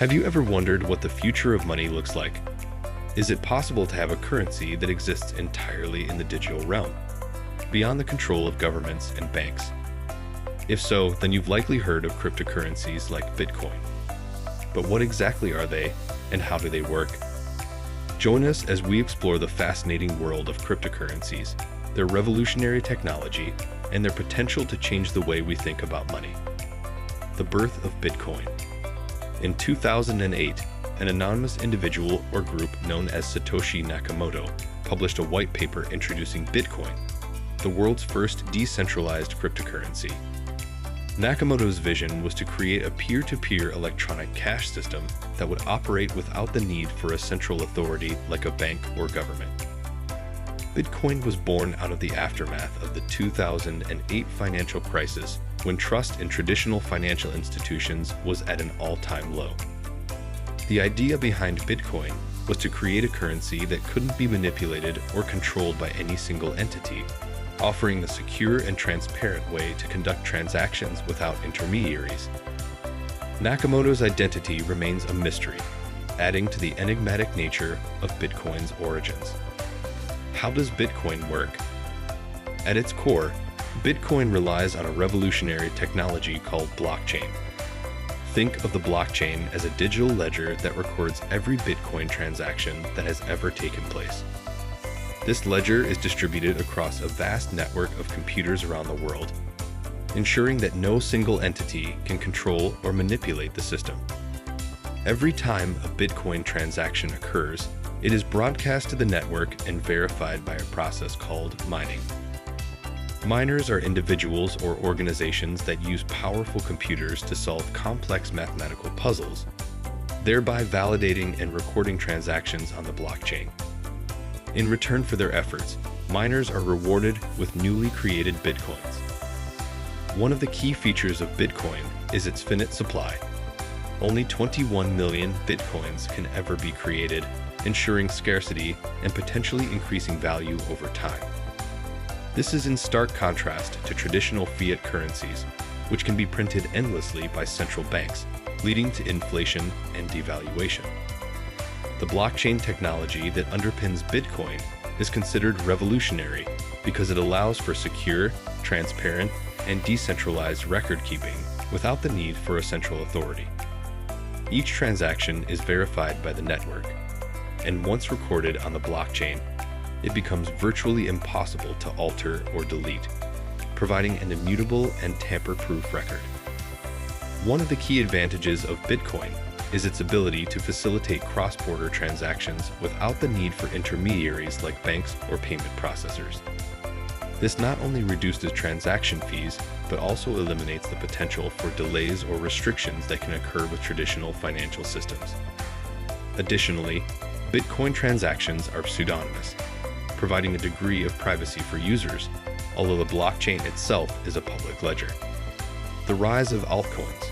Have you ever wondered what the future of money looks like? Is it possible to have a currency that exists entirely in the digital realm, beyond the control of governments and banks? If so, then you've likely heard of cryptocurrencies like Bitcoin. But what exactly are they, and how do they work? Join us as we explore the fascinating world of cryptocurrencies, their revolutionary technology, and their potential to change the way we think about money. The birth of Bitcoin. In 2008, an anonymous individual or group known as Satoshi Nakamoto published a white paper introducing Bitcoin, the world's first decentralized cryptocurrency. Nakamoto's vision was to create a peer-to-peer electronic cash system that would operate without the need for a central authority like a bank or government. Bitcoin was born out of the aftermath of the 2008 financial crisis, when trust in traditional financial institutions was at an all-time low. The idea behind Bitcoin was to create a currency that couldn't be manipulated or controlled by any single entity, offering a secure and transparent way to conduct transactions without intermediaries. Nakamoto's identity remains a mystery, adding to the enigmatic nature of Bitcoin's origins. How does Bitcoin work? At its core, Bitcoin relies on a revolutionary technology called blockchain. Think of the blockchain as a digital ledger that records every Bitcoin transaction that has ever taken place. This ledger is distributed across a vast network of computers around the world, ensuring that no single entity can control or manipulate the system. Every time a Bitcoin transaction occurs, it is broadcast to the network and verified by a process called mining. Miners are individuals or organizations that use powerful computers to solve complex mathematical puzzles, thereby validating and recording transactions on the blockchain. In return for their efforts, miners are rewarded with newly created Bitcoins. One of the key features of Bitcoin is its finite supply. Only 21 million Bitcoins can ever be created, ensuring scarcity and potentially increasing value over time. This is in stark contrast to traditional fiat currencies, which can be printed endlessly by central banks, leading to inflation and devaluation. The blockchain technology that underpins Bitcoin is considered revolutionary because it allows for secure, transparent, and decentralized record-keeping without the need for a central authority. Each transaction is verified by the network, and once recorded on the blockchain, it becomes virtually impossible to alter or delete, providing an immutable and tamper-proof record. One of the key advantages of Bitcoin is its ability to facilitate cross-border transactions without the need for intermediaries like banks or payment processors. This not only reduces transaction fees, but also eliminates the potential for delays or restrictions that can occur with traditional financial systems. Additionally, Bitcoin transactions are pseudonymous, providing a degree of privacy for users, although the blockchain itself is a public ledger. The rise of altcoins.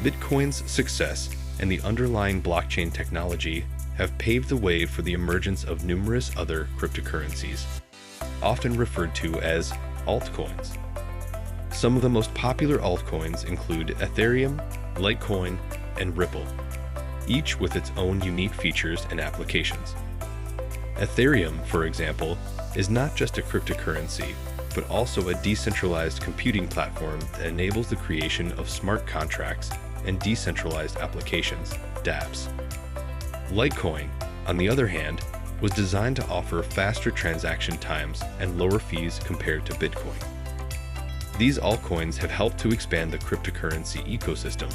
Bitcoin's success and the underlying blockchain technology have paved the way for the emergence of numerous other cryptocurrencies, often referred to as altcoins. Some of the most popular altcoins include Ethereum, Litecoin, and Ripple, each with its own unique features and applications. Ethereum, for example, is not just a cryptocurrency, but also a decentralized computing platform that enables the creation of smart contracts and decentralized applications, dApps. Litecoin, on the other hand, was designed to offer faster transaction times and lower fees compared to Bitcoin. These altcoins have helped to expand the cryptocurrency ecosystem,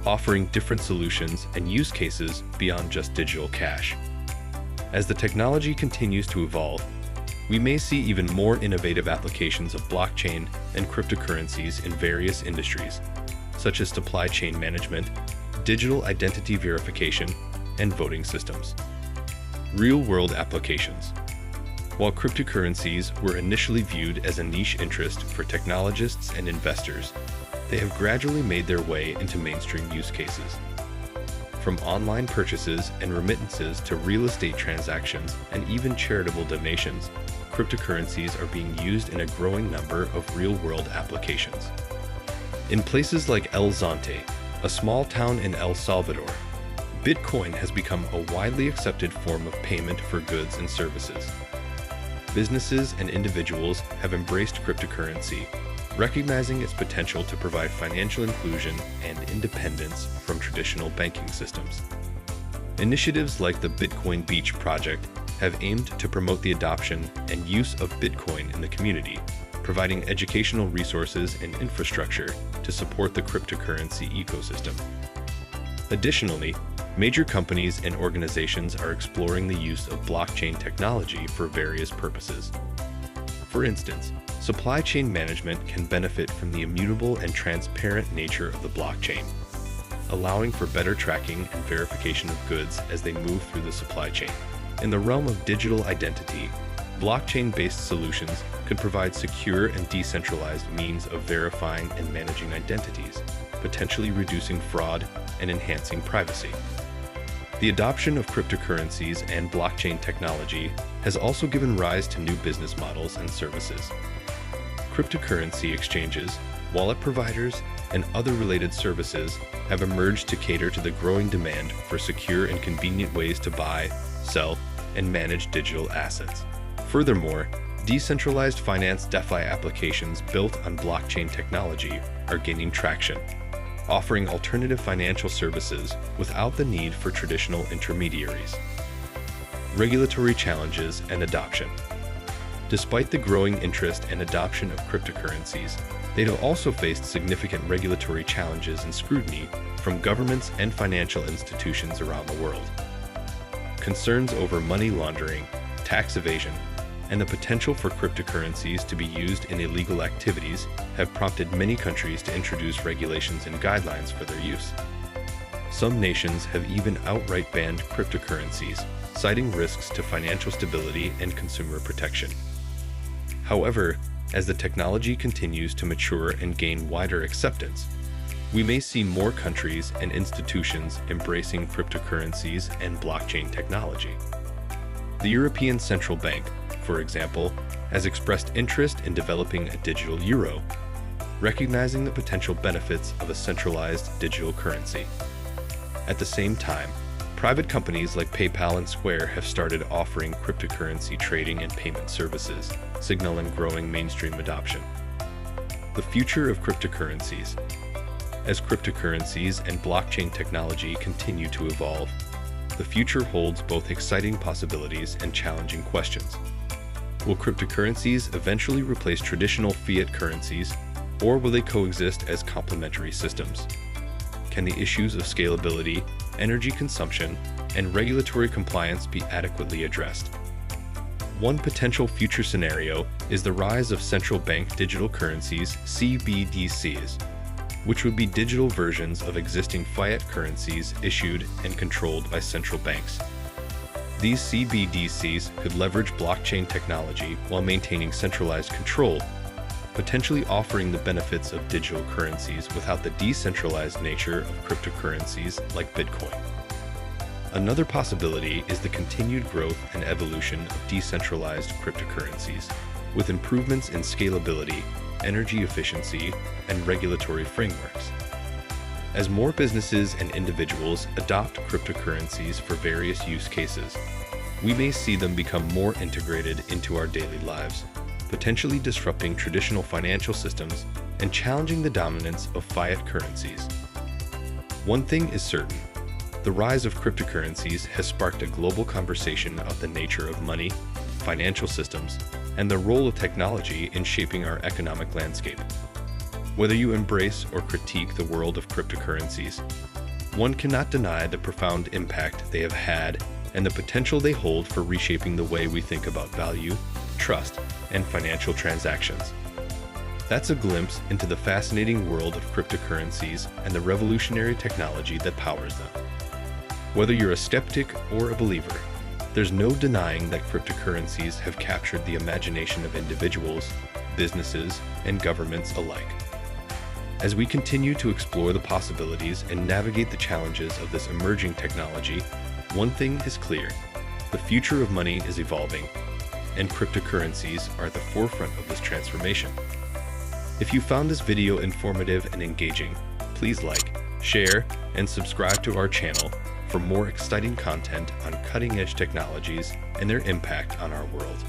offering different solutions and use cases beyond just digital cash. As the technology continues to evolve, we may see even more innovative applications of blockchain and cryptocurrencies in various industries, such as supply chain management, digital identity verification, and voting systems. Real-world applications. While cryptocurrencies were initially viewed as a niche interest for technologists and investors, they have gradually made their way into mainstream use cases. From online purchases and remittances to real estate transactions and even charitable donations, cryptocurrencies are being used in a growing number of real-world applications. In places like El Zonte, A small town in El Salvador, Bitcoin has become a widely accepted form of payment for goods and services. Businesses and individuals have embraced cryptocurrency, recognizing its potential to provide financial inclusion and independence from traditional banking systems. Initiatives like the Bitcoin Beach project have aimed to promote the adoption and use of Bitcoin in the community, providing educational resources and infrastructure to support the cryptocurrency ecosystem. Additionally, major companies and organizations are exploring the use of blockchain technology for various purposes. For instance, supply chain management can benefit from the immutable and transparent nature of the blockchain, allowing for better tracking and verification of goods as they move through the supply chain. In the realm of digital identity, blockchain-based solutions could provide secure and decentralized means of verifying and managing identities, potentially reducing fraud and enhancing privacy. The adoption of cryptocurrencies and blockchain technology has also given rise to new business models and services. Cryptocurrency exchanges, wallet providers, and other related services have emerged to cater to the growing demand for secure and convenient ways to buy, sell, and manage digital assets. Furthermore, decentralized finance DeFi applications built on blockchain technology are gaining traction, offering alternative financial services without the need for traditional intermediaries. Regulatory challenges and adoption. Despite the growing interest and adoption of cryptocurrencies, they have also faced significant regulatory challenges and scrutiny from governments and financial institutions around the world. Concerns over money laundering, tax evasion, and the potential for cryptocurrencies to be used in illegal activities have prompted many countries to introduce regulations and guidelines for their use. Some nations have even outright banned cryptocurrencies, citing risks to financial stability and consumer protection. However, as the technology continues to mature and gain wider acceptance, we may see more countries and institutions embracing cryptocurrencies and blockchain technology. The European Central Bank, for example, has expressed interest in developing a digital euro, recognizing the potential benefits of a centralized digital currency. At the same time, private companies like PayPal and Square have started offering cryptocurrency trading and payment services, signaling growing mainstream adoption. The future of cryptocurrencies. As cryptocurrencies and blockchain technology continue to evolve, the future holds both exciting possibilities and challenging questions. Will cryptocurrencies eventually replace traditional fiat currencies, or will they coexist as complementary systems? Can the issues of scalability, energy consumption, and regulatory compliance be adequately addressed? One potential future scenario is the rise of central bank digital currencies, CBDCs, which would be digital versions of existing fiat currencies issued and controlled by central banks. These CBDCs could leverage blockchain technology while maintaining centralized control, potentially offering the benefits of digital currencies without the decentralized nature of cryptocurrencies like Bitcoin. Another possibility is the continued growth and evolution of decentralized cryptocurrencies, with improvements in scalability, energy efficiency, and regulatory frameworks. As more businesses and individuals adopt cryptocurrencies for various use cases, we may see them become more integrated into our daily lives, potentially disrupting traditional financial systems and challenging the dominance of fiat currencies. One thing is certain: the rise of cryptocurrencies has sparked a global conversation of the nature of money, financial systems, and the role of technology in shaping our economic landscape. Whether you embrace or critique the world of cryptocurrencies, one cannot deny the profound impact they have had and the potential they hold for reshaping the way we think about value, trust, and financial transactions. That's a glimpse into the fascinating world of cryptocurrencies and the revolutionary technology that powers them. Whether you're a skeptic or a believer, there's no denying that cryptocurrencies have captured the imagination of individuals, businesses, and governments alike. As we continue to explore the possibilities and navigate the challenges of this emerging technology, one thing is clear: the future of money is evolving, and cryptocurrencies are at the forefront of this transformation. If you found this video informative and engaging, please like, share, and subscribe to our channel for more exciting content on cutting-edge technologies and their impact on our world.